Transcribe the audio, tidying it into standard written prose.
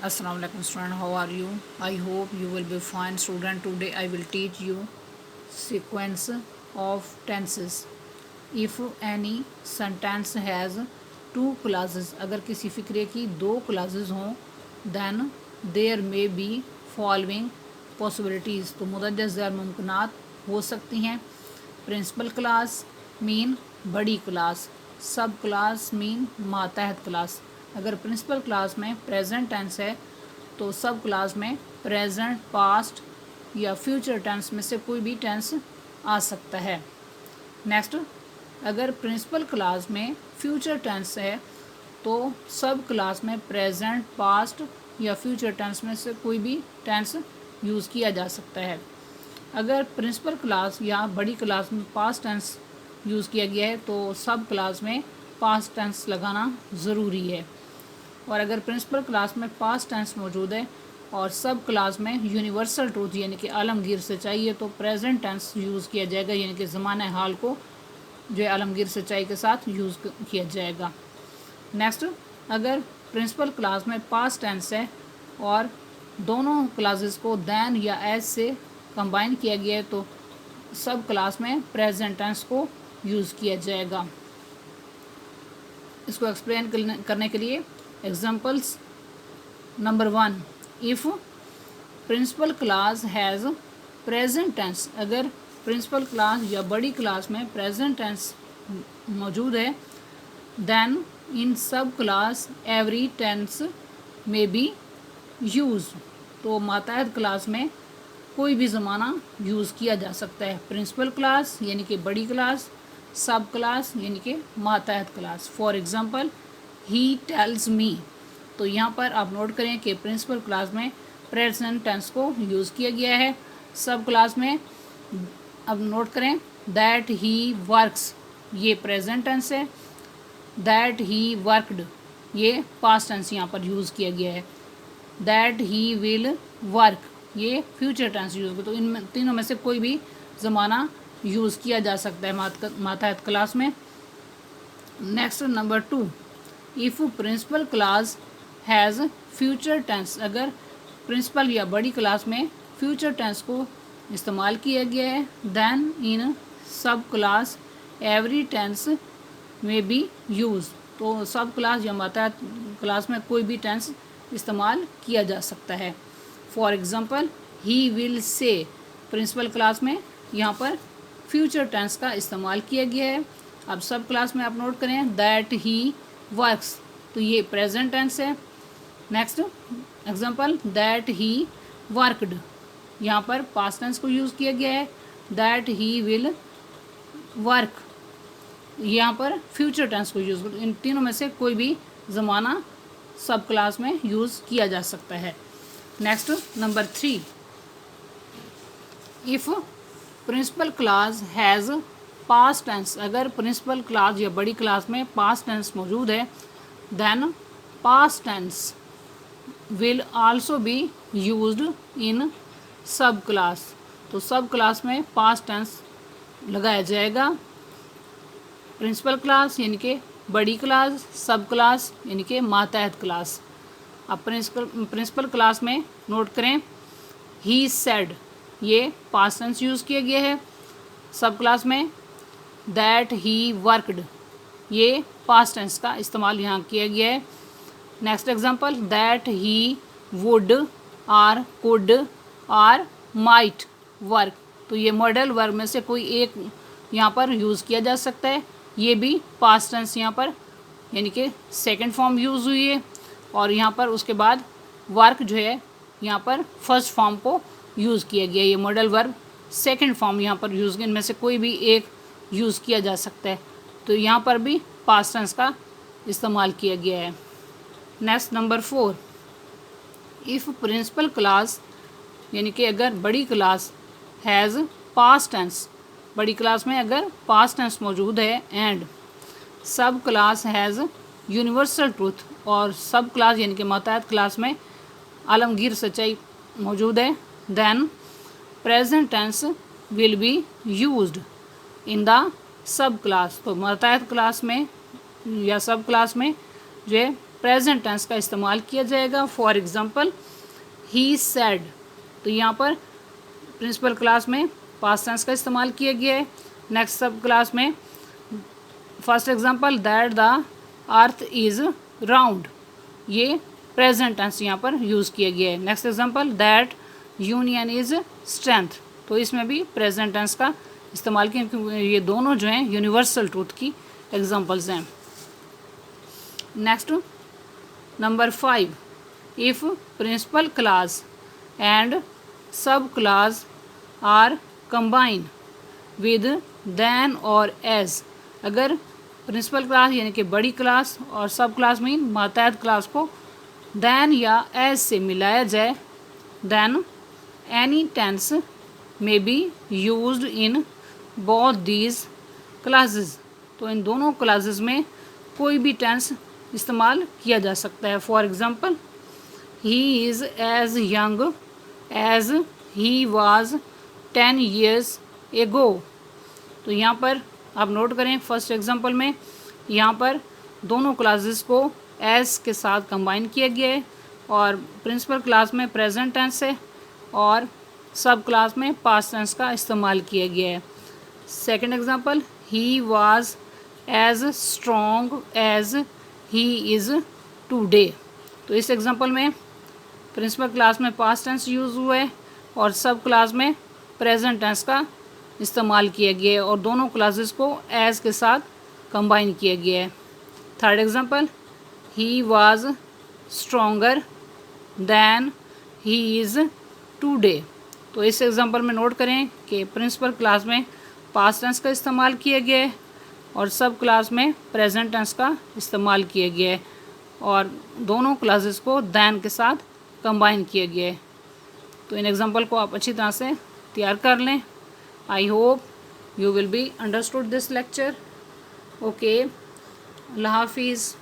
Assalamu alaikum student, how are you? I hope you will be fine student. Today I will teach you sequence of tenses. If any sentence has two clauses, अगर किसी फिक्रे की दो clauses हों, then there may be following possibilities. तो मुतअद्दिद ज़ैर मुमकिनात हो सकती हैं. Principal class mean बड़ी क्लास, सब क्लास मीन मातहत क्लास. अगर प्रिंसिपल क्लास में प्रेजेंट टेंस है तो सब क्लास में प्रेजेंट, पास्ट या फ्यूचर टेंस में से कोई भी टेंस आ सकता है. नेक्स्ट, अगर प्रिंसिपल क्लास में फ्यूचर टेंस है तो सब क्लास में प्रेजेंट, पास्ट या फ्यूचर टेंस में से कोई भी टेंस यूज़ किया जा सकता है. अगर प्रिंसिपल क्लास या बड़ी क्लास में पास्ट टेंस यूज़ किया गया है तो सब क्लास में पास्ट टेंस लगाना ज़रूरी है. और अगर प्रिंसिपल क्लास में पास्ट टेंस मौजूद है और सब क्लास में यूनिवर्सल ट्रूथ यानी कि आलमगीर सच्चाई है तो प्रेजेंट टेंस यूज़ किया जाएगा, यानी कि ज़माना हाल को जो है आलमगीर सच्चाई के साथ यूज़ किया जाएगा. नेक्स्ट, अगर प्रिंसिपल क्लास में पास्ट टेंस है और दोनों क्लासेस को दैन या एज से कंबाइन किया गया है तो सब क्लास में प्रेजेंट टेंस को यूज़ किया जाएगा. इसको एक्सप्लेन करने के लिए examples. Number 1, if principal class has present tense, अगर प्रिंसिपल क्लास या बड़ी क्लास में प्रेजेंट टेंस मौजूद है, then in sub class every tense में बी यूज़, तो मातहत क्लास में कोई भी ज़माना यूज़ किया जा सकता है. प्रिंसिपल क्लास यानी कि बड़ी क्लास, सब क्लास यानी कि मातहत clause. For example, he tells me, तो यहाँ पर आप नोट करें कि प्रिंसिपल क्लास में प्रेजेंट टेंस को यूज़ किया गया है. सब क्लास में अब नोट करें दैट ही वर्क्स, ये प्रेजेंट टेंस है. दैट ही वर्कड, ये पास्ट टेंस यहाँ पर यूज़ किया गया है. दैट ही विल वर्क, ये फ्यूचर टेंस यूज़ किया. तो इन तीनों में से कोई भी ज़माना यूज़ किया जा सकता है मातहत क्लास में. Next, number 2, if principal class has future tense, अगर प्रिंसिपल या बड़ी क्लास में फ्यूचर टेंस को इस्तेमाल किया गया है, then in sub class every tense में बी यूज़, तो सब क्लास या मातहत क्लास में कोई भी टेंस इस्तेमाल किया जा सकता है. For example, he will say, principal class में यहाँ पर फ्यूचर टेंस का इस्तेमाल किया गया है. अब सब क्लास में आप नोट करें दैट ही वर्क्स, तो ये प्रेजेंट टेंस है. Next example, that he worked, यहाँ पर पास्ट टेंस को यूज़ किया गया है. दैट ही विल वर्क, यहाँ पर फ्यूचर टेंस को यूज़, इन तीनों में से कोई भी ज़माना सब क्लास में यूज़ किया जा सकता है. Next, number 3, if principal class has past tense, अगर प्रिंसिपल क्लास या बड़ी क्लास में पास्ट टेंस मौजूद है, then past tense will also be used in sub class, तो सब क्लास में पास्ट टेंस लगाया जाएगा. प्रिंसिपल क्लास यानी कि बड़ी क्लास, सब क्लास यानी कि मातहत क्लास. अब प्रिंसिपल क्लास में नोट करें ही सेड, ये पास्ट टेंस यूज़ किया गया है. सब क्लास में दैट ही वर्कड, ये पास्ट टेंस का इस्तेमाल यहाँ किया गया है. Next example, that he would or could or might work, तो ये मॉडल वर्ब में से कोई एक यहाँ पर यूज़ किया जा सकता है. ये भी पास्ट टेंस यहाँ पर यानी कि सेकंड फॉर्म यूज़ हुई है और यहाँ पर उसके बाद वर्क जो है यहाँ पर फर्स्ट फॉर्म को यूज़ किया गया है. ये मॉडल वर्ब सेकंड फॉर्म यहाँ पर यूज़ किया, इनमें से कोई भी एक यूज़ किया जा सकता है, तो यहाँ पर भी पास्ट टेंस का इस्तेमाल किया गया है. Next, number 4, if principal class यानी कि अगर बड़ी क्लास हैज़ पास्ट टेंस, बड़ी क्लास में अगर पास्ट टेंस मौजूद है and sub class has universal truth, और सब क्लास यानी कि मातहत क्लास में आलमगीर सच्चाई मौजूद है, then present tense will be used in the sub class, तो मातहत क्लास में या सब क्लास में जो है प्रेजेंट टेंस का इस्तेमाल किया जाएगा। फॉर एग्जांपल ही सेड, तो यहाँ पर प्रिंसिपल क्लास में पास्ट टेंस का इस्तेमाल किया गया है। नेक्स्ट सब क्लास में first example that the earth is round, ये प्रेजेंट टेंस यहाँ पर यूज़ किया गया है। Next example that union is strength, तो इसमें भी प्रेजेंट टेंस का इस्तेमाल किया, क्योंकि ये दोनों जो हैं यूनिवर्सल ट्रूथ की एग्जांपल्स हैं। Next number 5, if principal clause and sub clause are combine with then और एज, अगर प्रिंसिपल क्लास यानी कि बड़ी क्लास और सब क्लास मीन मातहत क्लास को देन या एज से मिलाया जाए, then any tense may be used in both these clauses, तो इन दोनों क्लासेस में कोई भी टेंस इस्तेमाल किया जा सकता है। For example he is as young as he was 10 years ago, तो यहाँ पर आप नोट करें फर्स्ट एग्जांपल में यहाँ पर दोनों क्लासेस को एज के साथ कंबाइन किया गया है, और प्रिंसिपल क्लास में प्रेजेंट टेंस है और सब क्लास में पास्ट टेंस का इस्तेमाल किया गया है। Second example he was as strong as he is today, तो इस एग्जांपल में प्रिंसिपल क्लास में पास्ट टेंस यूज़ हुआ है और सब क्लास में प्रेजेंट टेंस का इस्तेमाल किया गया है और दोनों क्लासेस को एज के साथ कंबाइन किया गया है। Third example he was stronger than he is today, तो इस एग्जांपल में नोट करें कि प्रिंसिपल क्लास में पास्ट टेंस का इस्तेमाल किया गया है और सब क्लास में प्रेजेंट टेंस का इस्तेमाल किया गया है और दोनों क्लासेस को दैन के साथ कंबाइन किया गया है। तो इन एग्जांपल को आप अच्छी तरह से तैयार कर लें। I hope you will be understood this lecture. Okay, अल्लाह हाफिज़।